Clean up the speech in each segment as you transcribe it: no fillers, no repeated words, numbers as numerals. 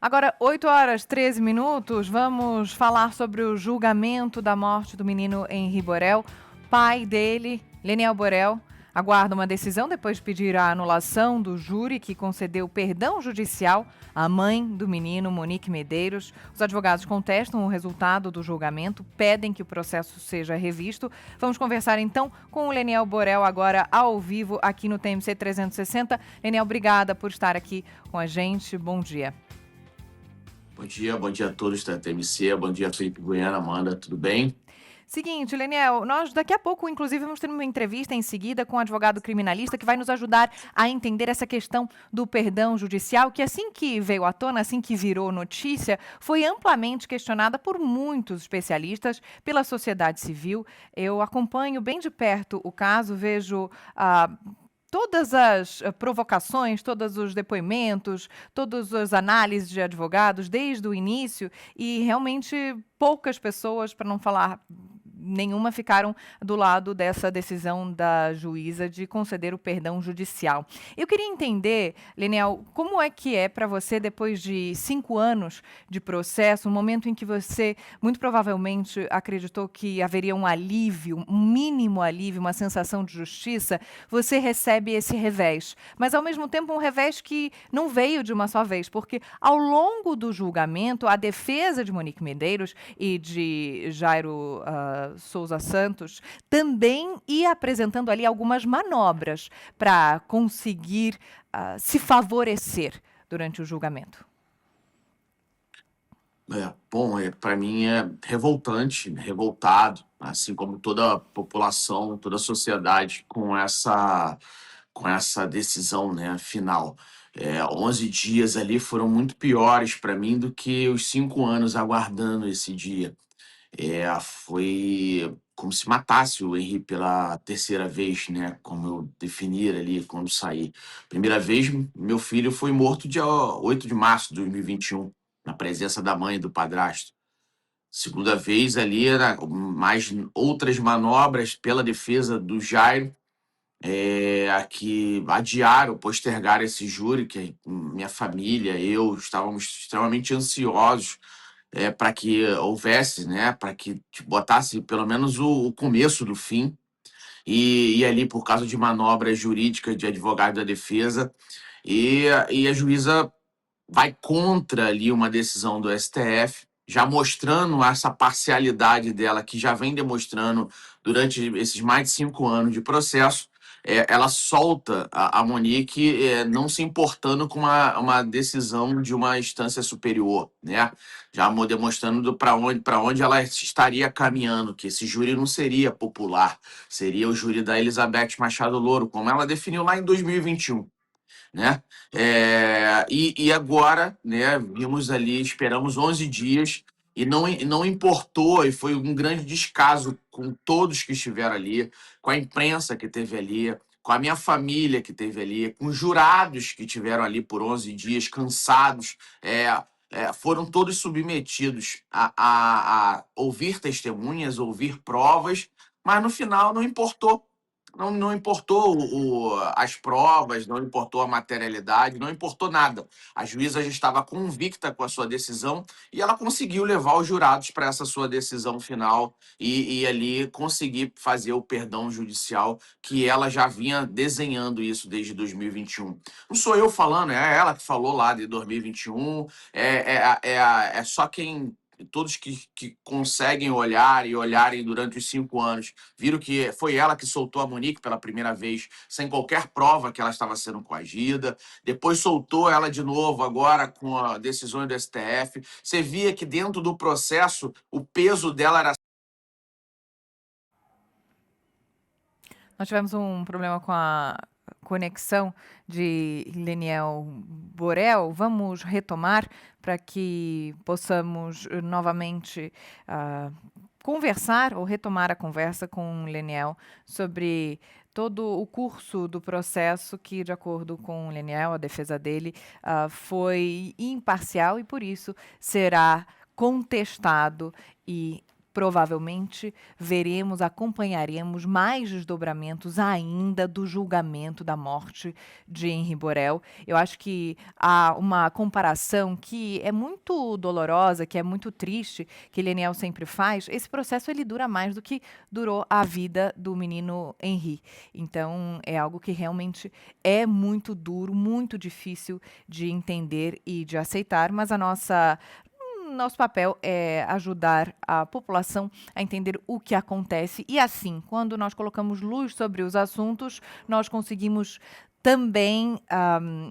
Agora, 8h13, vamos falar sobre o julgamento da morte do menino Henri Borel. Pai dele, Leniel Borel, aguarda uma decisão depois de pedir a anulação do júri que concedeu perdão judicial à mãe do menino, Monique Medeiros. Os advogados contestam o resultado do julgamento, pedem que o processo seja revisto. Vamos conversar então com o Leniel Borel agora ao vivo aqui no TMC 360. Leniel, obrigada por estar aqui com a gente. Bom dia. Bom dia a todos da TMC, bom dia Felipe Goiana, Amanda, tudo bem? Seguinte, Leniel, nós daqui a pouco, inclusive, vamos ter uma entrevista em seguida com um advogado criminalista que vai nos ajudar a entender essa questão do perdão judicial, que assim que veio à tona, assim que virou notícia, foi amplamente questionada por muitos especialistas, pela sociedade civil. Eu acompanho bem de perto o caso, vejo todas as provocações, todos os depoimentos, todas as análises de advogados desde o início e realmente poucas pessoas, para não falar nenhuma, ficaram do lado dessa decisão da juíza de conceder o perdão judicial. Eu queria entender, Leniel, como é que é para você, depois de 5 anos de processo, um momento em que você muito provavelmente acreditou que haveria um alívio, um mínimo alívio, uma sensação de justiça, você recebe esse revés. Mas, ao mesmo tempo, um revés que não veio de uma só vez, porque ao longo do julgamento, a defesa de Monique Medeiros e de Jairo Souza Santos também ia apresentando ali algumas manobras para conseguir se favorecer durante o julgamento. Para mim é revoltante, revoltado, assim como toda a população, toda a sociedade com essa decisão, né, final. 11 dias ali foram muito piores para mim do que os 5 anos aguardando esse dia. Foi como se matasse o Henri pela terceira vez, né? Como eu definir ali quando saí. Primeira vez, meu filho foi morto dia 8 de março de 2021, na presença da mãe e do padrasto. Segunda vez ali era mais outras manobras pela defesa do Jairo, que adiaram, postergaram esse júri, que minha família, eu estávamos extremamente ansiosos para que houvesse, né, para que botasse pelo menos o começo do fim, e ali por causa de manobras jurídicas de advogado da defesa, e a juíza vai contra ali uma decisão do STF, já mostrando essa parcialidade dela, que já vem demonstrando durante esses mais de 5 anos de processo. Ela solta a Monique, não se importando com uma decisão de uma instância superior, né? Já demonstrando para onde ela estaria caminhando, que esse júri não seria popular, seria o júri da Elizabeth Machado Louro, como ela definiu lá em 2021, né? E agora, né, vimos ali, esperamos 11 dias e não importou, e foi um grande descaso com todos que estiveram ali, com a imprensa que esteve ali, com a minha família que esteve ali, com os jurados que estiveram ali por 11 dias, cansados, foram todos submetidos a ouvir testemunhas, ouvir provas, mas no final não importou. Não importou as provas, não importou a materialidade, não importou nada. A juíza já estava convicta com a sua decisão e ela conseguiu levar os jurados para essa sua decisão final e ali conseguir fazer o perdão judicial, que ela já vinha desenhando isso desde 2021. Não sou eu falando, é ela que falou lá de 2021, é só quem. Todos que conseguem olhar e olharem durante os 5 anos viram que foi ela que soltou a Monique pela primeira vez, sem qualquer prova que ela estava sendo coagida. Depois soltou ela de novo, agora com a decisão do STF. Você via que dentro do processo o peso dela era. Nós tivemos um problema com a conexão de Leniel Borel. Vamos retomar para que possamos novamente conversar ou retomar a conversa com Leniel sobre todo o curso do processo que, de acordo com o Leniel, a defesa dele, foi imparcial e, por isso, será contestado e provavelmente veremos, acompanharemos mais desdobramentos ainda do julgamento da morte de Henri Borel. Eu acho que há uma comparação que é muito dolorosa, que é muito triste, que Leniel sempre faz. Esse processo ele dura mais do que durou a vida do menino Henri. Então, é algo que realmente é muito duro, muito difícil de entender e de aceitar, mas nosso papel é ajudar a população a entender o que acontece e assim, quando nós colocamos luz sobre os assuntos, nós conseguimos também,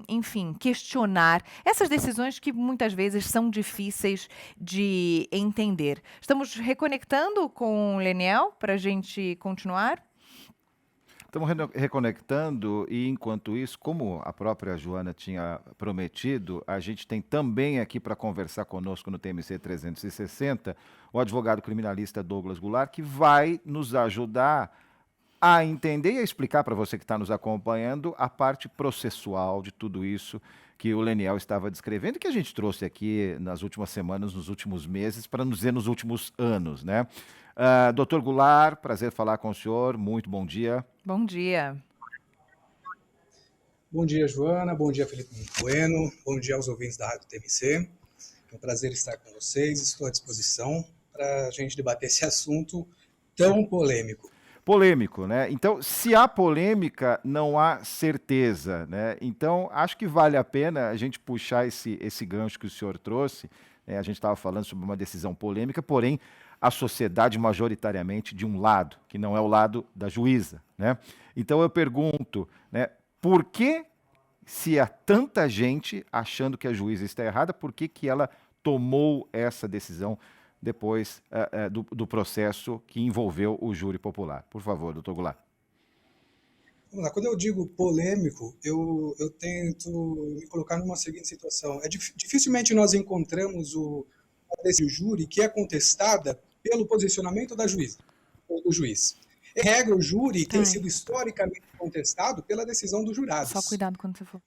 enfim, questionar essas decisões que muitas vezes são difíceis de entender. Estamos reconectando com o Leniel para a gente continuar? Estamos reconectando e, enquanto isso, como a própria Joana tinha prometido, a gente tem também aqui para conversar conosco no TMC 360 o advogado criminalista Douglas Goulart, que vai nos ajudar a entender e a explicar para você que está nos acompanhando a parte processual de tudo isso que o Leniel estava descrevendo e que a gente trouxe aqui nas últimas semanas, nos últimos meses, para nos dizer nos últimos anos, né? Doutor Goulart, prazer falar com o senhor, muito bom dia. Bom dia. Bom dia, Joana, bom dia, Felipe Bueno, bom dia aos ouvintes da Rádio TMC. É um prazer estar com vocês, estou à disposição para a gente debater esse assunto tão polêmico. Polêmico, né? Então, se há polêmica, não há certeza, né? Então, acho que vale a pena a gente puxar esse gancho que o senhor trouxe, né? A gente estava falando sobre uma decisão polêmica, porém, a sociedade majoritariamente de um lado, que não é o lado da juíza, né? Então, eu pergunto, né, por que, se há tanta gente achando que a juíza está errada, por que ela tomou essa decisão depois do processo que envolveu o júri popular? Por favor, doutor Goulart. Vamos lá, quando eu digo polêmico, eu tento me colocar numa seguinte situação. Dificilmente nós encontramos a decisão do júri que é contestada pelo posicionamento da juíza, ou do juiz. Em regra, o júri tem sido historicamente contestado pela decisão dos jurados. Só cuidado quando você for.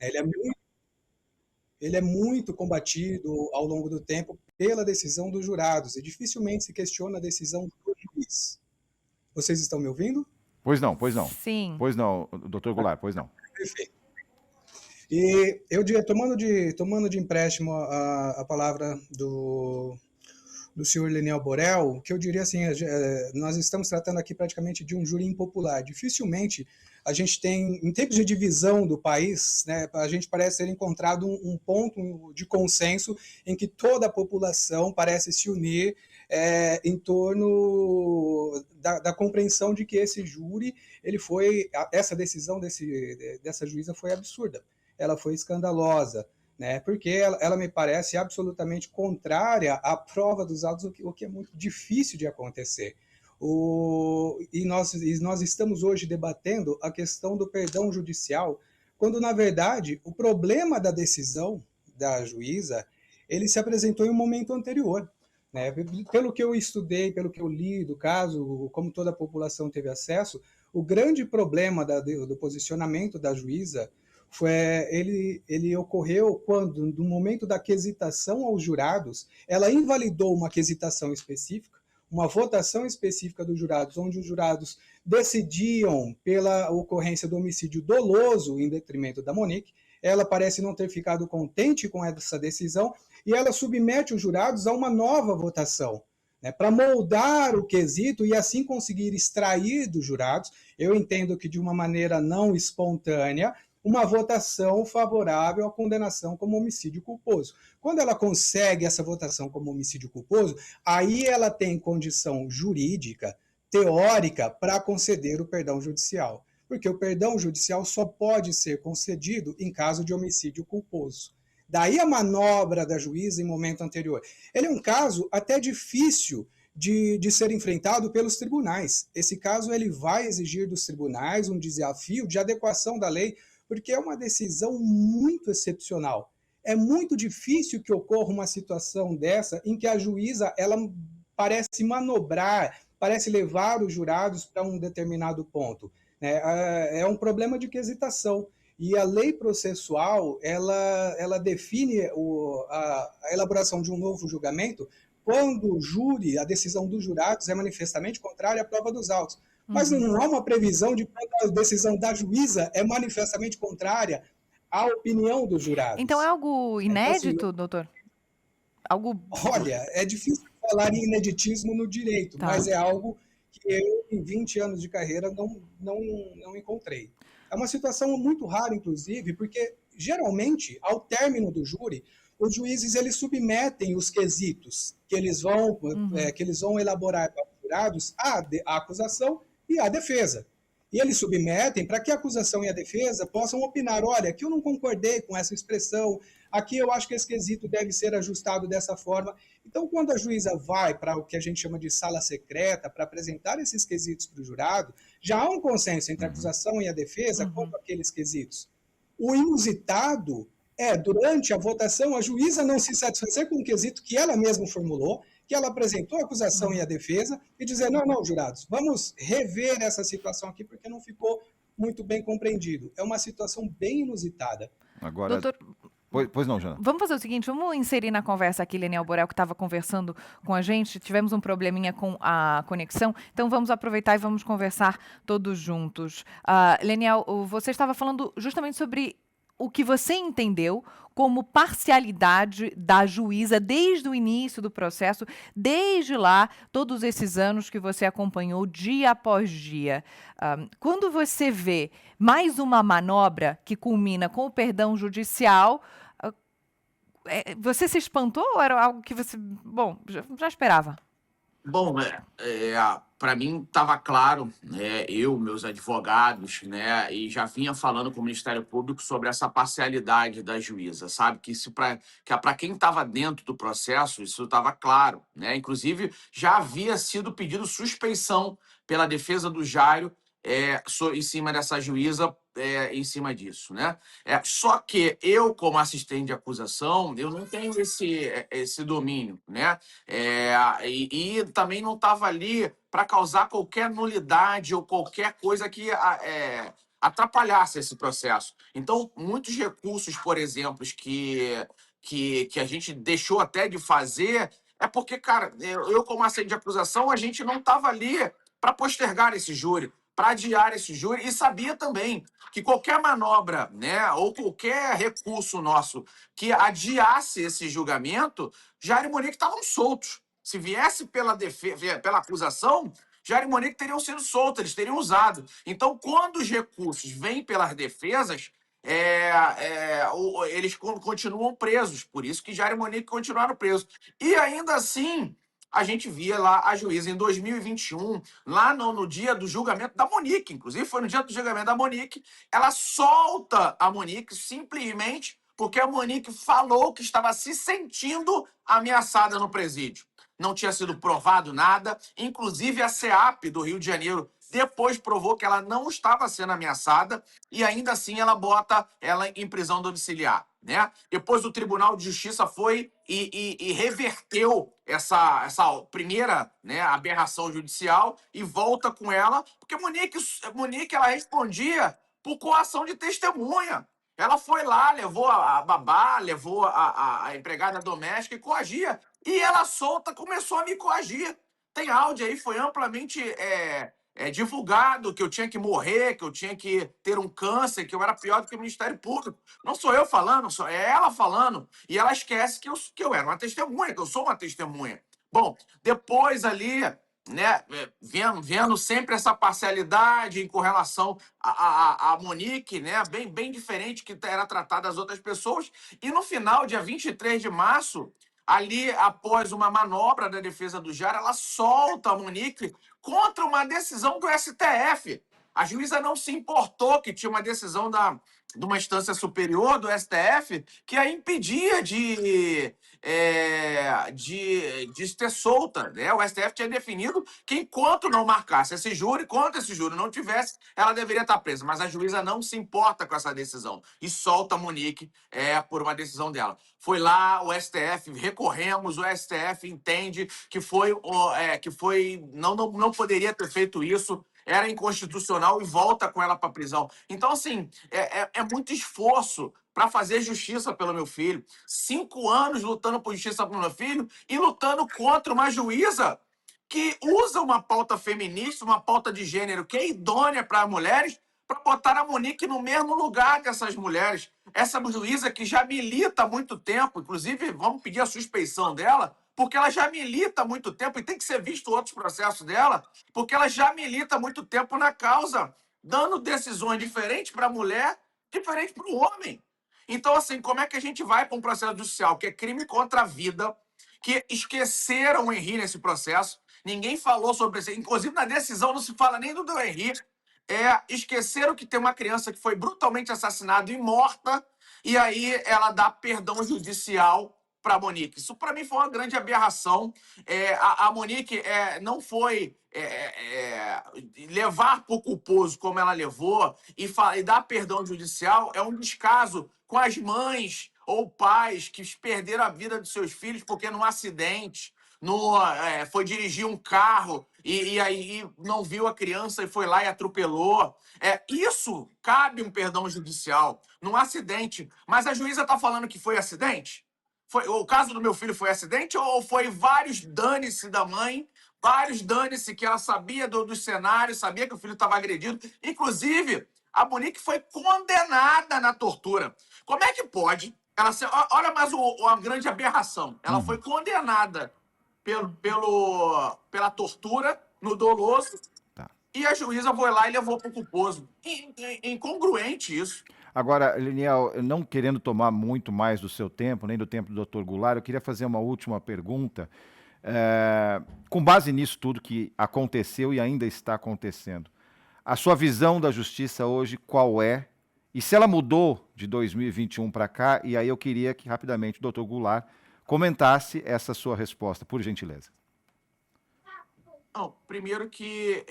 Ele é muito combatido ao longo do tempo pela decisão dos jurados e dificilmente se questiona a decisão do juiz. Vocês estão me ouvindo? Pois não, pois não. Sim. Pois não, doutor Goulart, pois não. Perfeito. E eu diria, tomando de empréstimo a palavra do senhor Leniel Borel, que eu diria assim, nós estamos tratando aqui praticamente de um júri impopular. Dificilmente a gente tem, em tempos de divisão do país, né, a gente parece ter encontrado um ponto de consenso em que toda a população parece se unir em torno da compreensão de que esse júri, essa decisão dessa juíza foi absurda, ela foi escandalosa, né, porque ela me parece absolutamente contrária à prova dos autos, o que é muito difícil de acontecer. E nós estamos hoje debatendo a questão do perdão judicial, quando, na verdade, o problema da decisão da juíza, ele se apresentou em um momento anterior, né? Pelo que eu estudei, pelo que eu li do caso, como toda a população teve acesso, o grande problema do posicionamento da juíza ele ocorreu quando, no momento da quesitação aos jurados, ela invalidou uma quesitação específica, uma votação específica dos jurados, onde os jurados decidiam pela ocorrência do homicídio doloso em detrimento da Monique. Ela parece não ter ficado contente com essa decisão e ela submete os jurados a uma nova votação, né, para moldar o quesito e assim conseguir extrair dos jurados, eu entendo que de uma maneira não espontânea, uma votação favorável à condenação como homicídio culposo. Quando ela consegue essa votação como homicídio culposo, aí ela tem condição jurídica, teórica, para conceder o perdão judicial. Porque o perdão judicial só pode ser concedido em caso de homicídio culposo. Daí a manobra da juíza em momento anterior. Ele é um caso até difícil de ser enfrentado pelos tribunais. Esse caso ele vai exigir dos tribunais um desafio de adequação da lei, porque é uma decisão muito excepcional. É muito difícil que ocorra uma situação dessa em que a juíza ela parece manobrar, parece levar os jurados para um determinado ponto. É um problema de quesitação. E a lei processual ela define a elaboração de um novo julgamento quando o júri, a decisão dos jurados é manifestamente contrária à prova dos autos. Mas não há uma previsão de quando a decisão da juíza é manifestamente contrária à opinião dos jurados. Então é algo Então, assim, inédito, doutor? Algo... olha, é difícil falar em ineditismo no direito, Tá. mas é algo que eu, em 20 anos de carreira, não encontrei. É uma situação muito rara, inclusive, porque, geralmente, ao término do júri, os juízes eles submetem os quesitos que eles vão elaborar para os jurados à acusação e à defesa. E eles submetem para que a acusação e a defesa possam opinar, olha, aqui eu não concordei com essa expressão, aqui eu acho que esse quesito deve ser ajustado dessa forma. Então, quando a juíza vai para o que a gente chama de sala secreta, para apresentar esses quesitos para o jurado, já há um consenso entre a acusação e a defesa quanto àqueles quesitos. O inusitado é, durante a votação, a juíza não se satisfazer com o quesito que ela mesma formulou, que ela apresentou a acusação e a defesa, e dizer, não, jurados, vamos rever essa situação aqui, porque não ficou muito bem compreendido. É uma situação bem inusitada. Agora, Doutor, pois não, Jana. vamos fazer o seguinte, vamos inserir na conversa aqui Leniel Borel, que estava conversando com a gente, tivemos um probleminha com a conexão, então vamos aproveitar e vamos conversar todos juntos. Leniel, você estava falando justamente sobre o que você entendeu como parcialidade da juíza desde o início do processo, desde lá, todos esses anos que você acompanhou dia após dia. Quando você vê mais uma manobra que culmina com o perdão judicial, você se espantou ou era algo que você, bom, já esperava? Bom, para mim estava claro, né, eu, meus advogados, né, e já vinha falando com o Ministério Público sobre essa parcialidade da juíza, sabe? Que isso para quem estava dentro do processo, isso estava claro, né? Inclusive, já havia sido pedido suspeição pela defesa do Jairo em cima dessa juíza, em cima disso, né? Só que eu, como assistente de acusação, eu não tenho esse domínio, né? E também não estava ali para causar qualquer nulidade ou qualquer coisa que atrapalhasse esse processo. Então, muitos recursos, por exemplo, que a gente deixou até de fazer, é porque, cara, eu como assistente de acusação, a gente não estava ali para postergar esse júri, para adiar esse júri, e sabia também que qualquer manobra, né, ou qualquer recurso nosso que adiasse esse julgamento, Jair e Monique estavam soltos. Se viesse pela acusação, Jair e Monique teriam sido soltos, eles teriam usado. Então, quando os recursos vêm pelas defesas, eles continuam presos. Por isso que Jair e Monique continuaram presos. E ainda assim, a gente via lá a juíza em 2021, lá no dia do julgamento da Monique, inclusive foi no dia do julgamento da Monique, ela solta a Monique simplesmente porque a Monique falou que estava se sentindo ameaçada no presídio. Não tinha sido provado nada, inclusive a SEAP do Rio de Janeiro depois provou que ela não estava sendo ameaçada e ainda assim ela bota ela em prisão domiciliar, né? Depois o Tribunal de Justiça foi e reverteu essa primeira, né, aberração judicial e volta com ela, porque Monique ela respondia por coação de testemunha. Ela foi lá, levou a babá, levou a empregada doméstica e coagia. E ela solta começou a me coagir. Tem áudio aí, foi amplamente divulgado que eu tinha que morrer, que eu tinha que ter um câncer, que eu era pior do que o Ministério Público. Não sou eu falando, é ela falando. E ela esquece que eu era uma testemunha, que eu sou uma testemunha. Bom, depois ali, né, vendo sempre essa parcialidade com relação a Monique, né, bem diferente que era tratada das outras pessoas. E no final, dia 23 de março, ali, após uma manobra da defesa do Jair, ela solta a Monique contra uma decisão do STF. A juíza não se importou que tinha uma decisão de uma instância superior do STF que a impedia de ter solta, né? O STF tinha definido que enquanto não marcasse esse júri, enquanto esse júri não tivesse, ela deveria estar presa. Mas a juíza não se importa com essa decisão e solta a Monique por uma decisão dela. Foi lá, o STF, recorremos, o STF entende que não poderia ter feito isso, era inconstitucional e volta com ela para a prisão. Então, assim, é muito esforço para fazer justiça pelo meu filho. 5 anos lutando por justiça pelo meu filho e lutando contra uma juíza que usa uma pauta feminista, uma pauta de gênero que é idônea para mulheres, para botar a Monique no mesmo lugar que essas mulheres. Essa juíza que já milita há muito tempo, inclusive vamos pedir a suspeição dela, porque ela já milita há muito tempo e tem que ser visto outros processos dela, porque ela já milita há muito tempo na causa, dando decisões diferentes para a mulher, diferentes para o homem. Então, assim, como é que a gente vai para um processo judicial que é crime contra a vida, que esqueceram o Henri nesse processo, ninguém falou sobre isso, inclusive na decisão não se fala nem do Henri, esqueceram que tem uma criança que foi brutalmente assassinada e morta, e aí ela dá perdão judicial para a Monique. Isso, para mim, foi uma grande aberração. A Monique não foi levar para o culposo como ela levou e dar perdão judicial é um descaso com as mães ou pais que perderam a vida de seus filhos porque num acidente, foi dirigir um carro e aí não viu a criança e foi lá e atropelou. Isso cabe um perdão judicial num acidente. Mas a juíza está falando que foi acidente? O caso do meu filho foi acidente ou foi vários dane-se da mãe, vários dane-se que ela sabia dos cenários, sabia que o filho estava agredido? Inclusive, a Monique foi condenada na tortura. Como é que pode? Olha mais uma grande aberração. Ela foi condenada pela tortura no doloso e a juíza foi lá e levou para o culposo. Incongruente isso. Agora, Liniel, não querendo tomar muito mais do seu tempo, nem do tempo do Dr. Goulart, eu queria fazer uma última pergunta. Com base nisso tudo que aconteceu e ainda está acontecendo, a sua visão da justiça hoje qual é? E se ela mudou de 2021 para cá? E aí eu queria que rapidamente o Dr. Goulart comentasse essa sua resposta, por gentileza. Não, primeiro que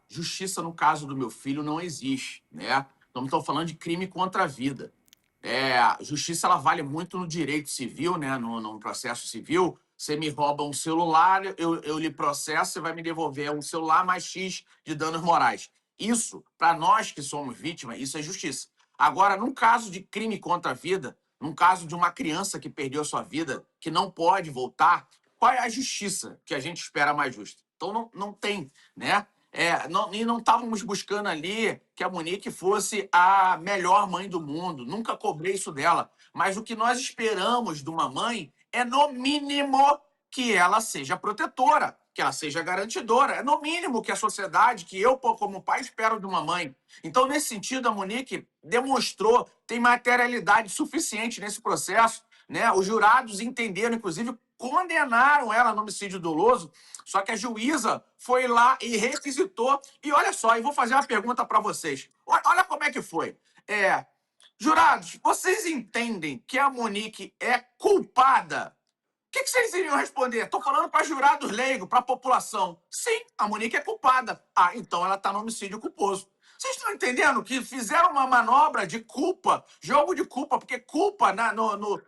justiça no caso do meu filho não existe, né? Não estou falando de crime contra a vida. A justiça ela vale muito no direito civil, né? No processo civil. Você me rouba um celular, eu lhe processo, você vai me devolver um celular mais X de danos morais. Isso, para nós que somos vítimas, isso é justiça. Agora, num caso de crime contra a vida, num caso de uma criança que perdeu a sua vida, que não pode voltar, qual é a justiça que a gente espera mais justa? Então não tem, né? E não estávamos buscando ali que a Monique fosse a melhor mãe do mundo. Nunca cobrei isso dela. Mas o que nós esperamos de uma mãe é, no mínimo, que ela seja protetora, que ela seja garantidora. É no mínimo que a sociedade, que eu, como pai, espero de uma mãe. Então, nesse sentido, a Monique demonstrou, tem materialidade suficiente nesse processo, né? Os jurados entenderam, inclusive, condenaram ela no homicídio doloso, só que a juíza foi lá e requisitou. E olha só, eu vou fazer uma pergunta para vocês. Olha como é que foi. Jurados, vocês entendem que a Monique é culpada? O que vocês iriam responder? Estou falando para jurados leigos, para a população. Sim, a Monique é culpada. Então ela está no homicídio culposo. Vocês estão entendendo que fizeram uma manobra de culpa, jogo de culpa, porque culpa no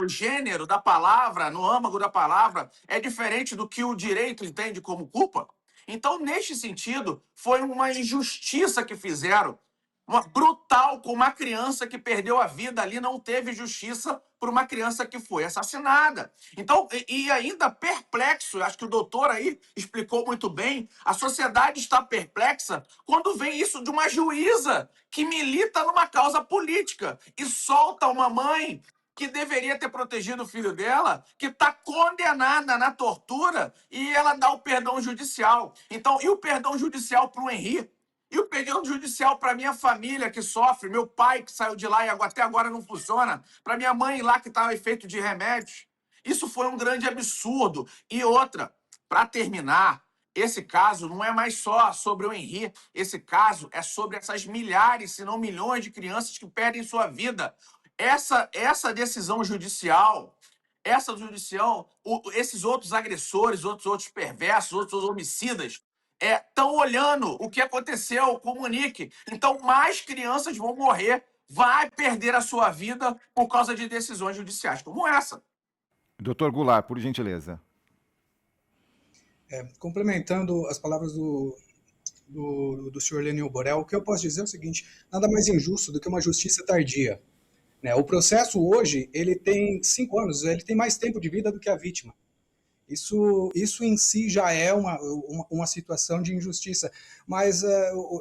gênero da palavra, no âmago da palavra, é diferente do que o direito entende como culpa? Então, neste sentido, foi uma injustiça que fizeram, uma brutal, com uma criança que perdeu a vida ali, não teve justiça por uma criança que foi assassinada. Então, e ainda perplexo, acho que o doutor aí explicou muito bem, a sociedade está perplexa quando vem isso de uma juíza que milita numa causa política e solta uma mãe que deveria ter protegido o filho dela, que está condenada na tortura, e ela dá o perdão judicial. Então, e o perdão judicial para o Henri? E o perdão judicial para minha família que sofre, meu pai que saiu de lá e até agora não funciona, para minha mãe lá que estava efeito de remédios. Isso foi um grande absurdo. E outra, para terminar, esse caso não é mais só sobre o Henri, esse caso é sobre essas milhares, se não milhões de crianças que perdem sua vida. Essa decisão judicial, esses outros agressores, outros perversos, outros homicidas, estão olhando o que aconteceu com o Monique. Então, mais crianças vão morrer, vai perder a sua vida por causa de decisões judiciais como essa. Dr. Goulart, por gentileza. Complementando as palavras do senhor Leniel Borel, o que eu posso dizer é o seguinte: nada mais injusto do que uma justiça tardia, né? O processo hoje, ele tem 5 anos, ele tem mais tempo de vida do que a vítima. Isso em si já é uma situação de injustiça, mas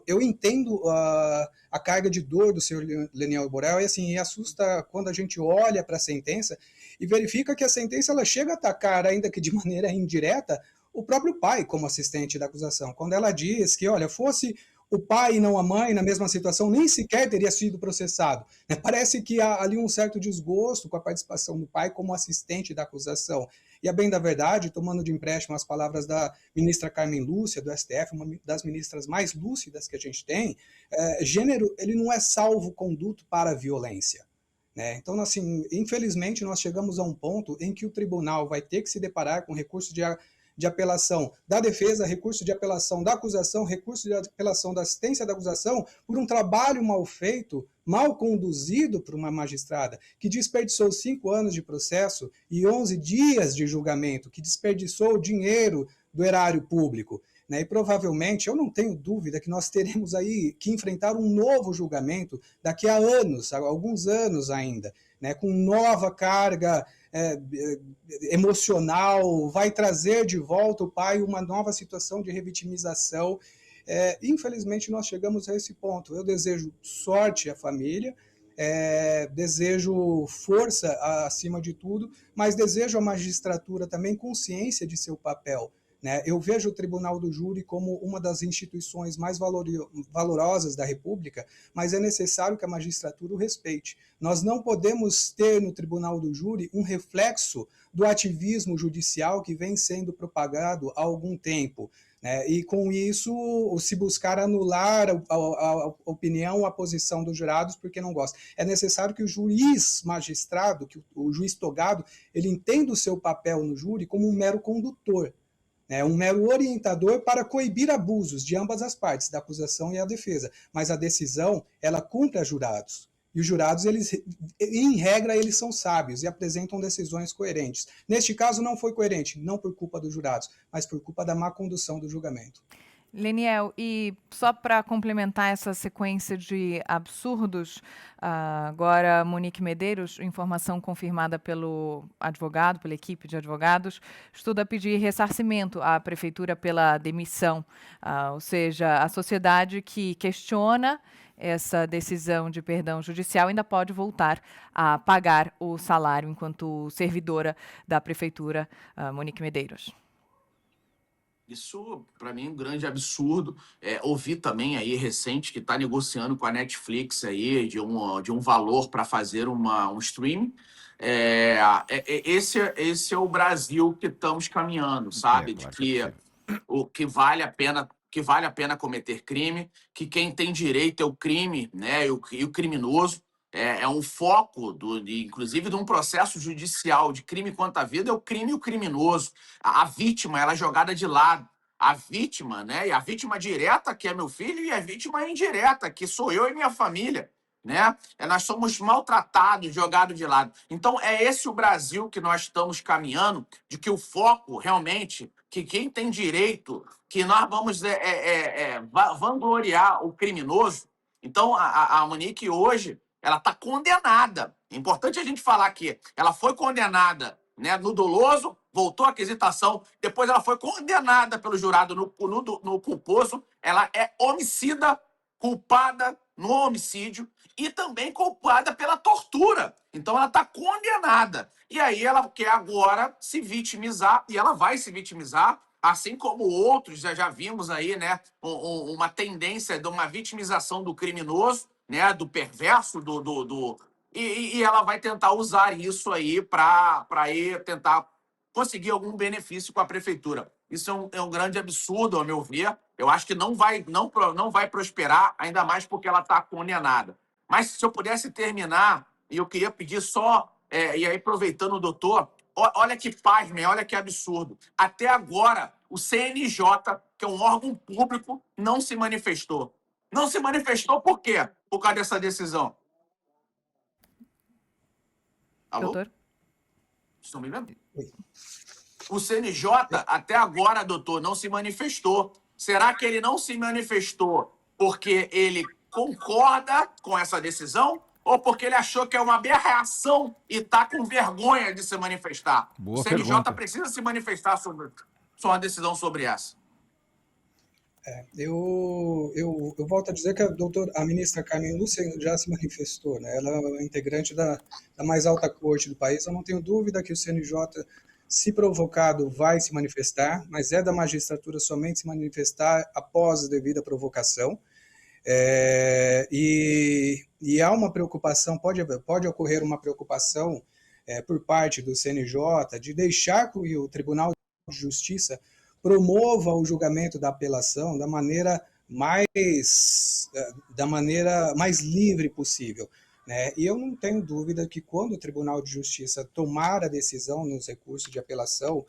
eu entendo a carga de dor do senhor Leniel Borel, e assim, assusta quando a gente olha para a sentença e verifica que a sentença ela chega a atacar, ainda que de maneira indireta, o próprio pai como assistente da acusação, quando ela diz que, olha, fosse o pai e não a mãe na mesma situação, nem sequer teria sido processado. Parece que há ali um certo desgosto com a participação do pai como assistente da acusação. E a bem da verdade, tomando de empréstimo as palavras da ministra Carmen Lúcia, do STF, uma das ministras mais lúcidas que a gente tem, gênero ele não é salvo-conduto para a violência, né? Então, assim, infelizmente, nós chegamos a um ponto em que o tribunal vai ter que se deparar com recurso de apelação da defesa, recurso de apelação da acusação, recurso de apelação da assistência da acusação, por um trabalho mal feito, mal conduzido por uma magistrada, que desperdiçou 5 anos de processo e 11 dias de julgamento, que desperdiçou o dinheiro do erário público, né? E provavelmente, eu não tenho dúvida que nós teremos aí que enfrentar um novo julgamento daqui a anos, a alguns anos ainda, né? Com nova carga emocional, vai trazer de volta o pai uma nova situação de revitimização. Infelizmente, nós chegamos a esse ponto. Eu desejo sorte à família, desejo força acima de tudo, mas desejo à magistratura também consciência de seu papel, né? Eu vejo o Tribunal do Júri como uma das instituições mais valorosas da República, mas é necessário que a magistratura o respeite. Nós não podemos ter no Tribunal do Júri um reflexo do ativismo judicial que vem sendo propagado há algum tempo, né? E com isso se buscar anular a opinião, a posição dos jurados porque não gosta. É necessário que o juiz magistrado, que o juiz togado, ele entenda o seu papel no júri como um mero condutor, um mero orientador para coibir abusos de ambas as partes, da acusação e a defesa. Mas a decisão, ela cumpre a jurados. E os jurados, eles, em regra, eles são sábios e apresentam decisões coerentes. Neste caso, não foi coerente, não por culpa dos jurados, mas por culpa da má condução do julgamento. Leniel, e só para complementar essa sequência de absurdos, agora Monique Medeiros, informação confirmada pelo advogado, pela equipe de advogados, estuda pedir ressarcimento à prefeitura pela demissão, ou seja, a sociedade que questiona essa decisão de perdão judicial ainda pode voltar a pagar o salário enquanto servidora da prefeitura, Monique Medeiros. Isso, para mim, é um grande absurdo. Ouvi também aí recente que está negociando com a Netflix aí de um valor para fazer um streaming. Esse é o Brasil que estamos caminhando, sabe? Claro De é que o que vale a pena cometer crime, que quem tem direito é o crime, né? E o criminoso. É um foco, inclusive, de um processo judicial de crime contra a vida, é o crime e o criminoso. A vítima, ela é jogada de lado. A vítima, né? E a vítima direta, que é meu filho, e a vítima indireta, que sou eu e minha família, né? Nós somos maltratados, jogados de lado. Então, é esse o Brasil que nós estamos caminhando, de que o foco, realmente, que quem tem direito, que nós vamos vangloriar o criminoso. Então, a Monique hoje, ela está condenada. É importante a gente falar que ela foi condenada, né, no doloso, voltou à quesitação, depois ela foi condenada pelo jurado no culposo, ela é homicida, culpada no homicídio e também culpada pela tortura. Então ela está condenada. E aí ela quer agora se vitimizar, e ela vai se vitimizar, assim como outros, já vimos aí, né, uma tendência de uma vitimização do criminoso, né, do perverso, e ela vai tentar usar isso aí para tentar conseguir algum benefício com a prefeitura. Isso é um grande absurdo, ao meu ver. Eu acho que não vai prosperar, ainda mais porque ela está condenada. Mas se eu pudesse terminar, e eu queria pedir só, e aí aproveitando o doutor, olha que pasmem, olha que absurdo. Até agora, o CNJ, que é um órgão público, não se manifestou. Não se manifestou por quê? Por causa dessa decisão. Alô? Doutor? Estão me vendo? O CNJ, até agora, doutor, não se manifestou. será que ele não se manifestou porque ele concorda com essa decisão ou porque ele achou que é uma aberração e está com vergonha de se manifestar? Boa o CNJ pergunta. precisa se manifestar sobre uma decisão sobre essa. Eu volto a dizer que a ministra Carmen Lúcia já se manifestou, né? Ela é integrante da mais alta corte do país. Eu não tenho dúvida que o CNJ, se provocado, vai se manifestar, mas é da magistratura somente se manifestar após a devida provocação. E há uma preocupação, pode ocorrer uma preocupação por parte do CNJ de deixar que o Tribunal de Justiça promova o julgamento da apelação da maneira mais livre possível, né? E eu não tenho dúvida que quando o Tribunal de Justiça tomar a decisão nos recursos de apelação,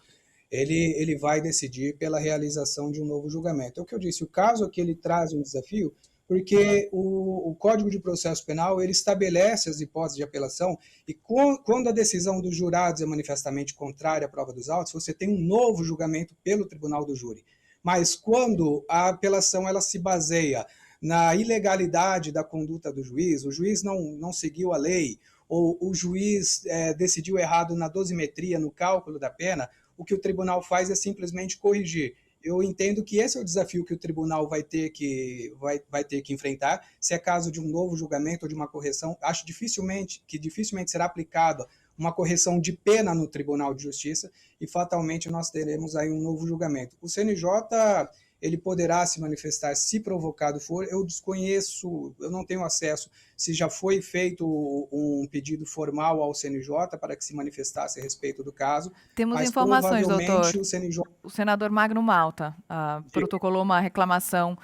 ele vai decidir pela realização de um novo julgamento. É o que eu disse, o caso aqui ele traz um desafio, porque o Código de Processo Penal ele estabelece as hipóteses de apelação e quando a decisão dos jurados é manifestamente contrária à prova dos autos, você tem um novo julgamento pelo tribunal do júri. Mas quando a apelação ela se baseia na ilegalidade da conduta do juiz, o juiz não seguiu a lei, ou o juiz decidiu errado na dosimetria, no cálculo da pena, o que o tribunal faz é simplesmente corrigir. Eu entendo que esse é o desafio que o tribunal vai ter que enfrentar. Se é caso de um novo julgamento ou de uma correção, acho que dificilmente será aplicada uma correção de pena no Tribunal de Justiça e fatalmente nós teremos aí um novo julgamento. O CNJ ele poderá se manifestar se provocado for. Eu desconheço, eu não tenho acesso se já foi feito um pedido formal ao CNJ para que se manifestasse a respeito do caso. Temos mas informações, doutor. o CNJ... O senador Magno Malta protocolou uma reclamação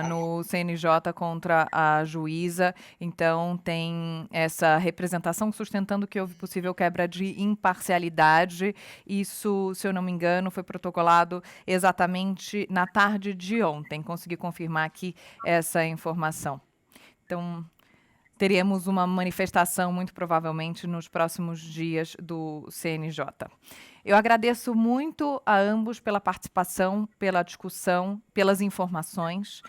no CNJ contra a juíza, então tem essa representação sustentando que houve possível quebra de imparcialidade. Isso, se eu não me engano, foi protocolado exatamente na tarde de ontem. Consegui confirmar aqui essa informação. Então, teremos uma manifestação, muito provavelmente, nos próximos dias do CNJ. Eu agradeço muito a ambos pela participação, pela discussão, pelas informações.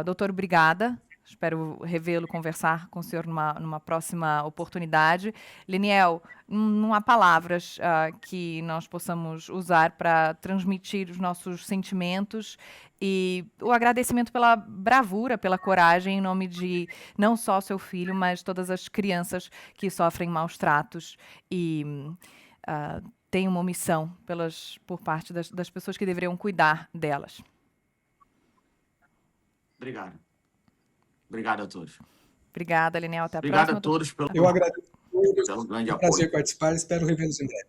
Doutor, obrigada. Espero revê-lo, conversar com o senhor numa próxima oportunidade. Liniel, não há palavras que nós possamos usar para transmitir os nossos sentimentos e o agradecimento pela bravura, pela coragem, em nome de não só seu filho, mas todas as crianças que sofrem maus tratos e têm uma omissão por parte das pessoas que deveriam cuidar delas. Obrigado. Obrigado a todos. Obrigada, Liniel. Até a Obrigado próxima. a todos Eu agradeço pelo grande é um apoio. prazer participar, espero revê-los em breve.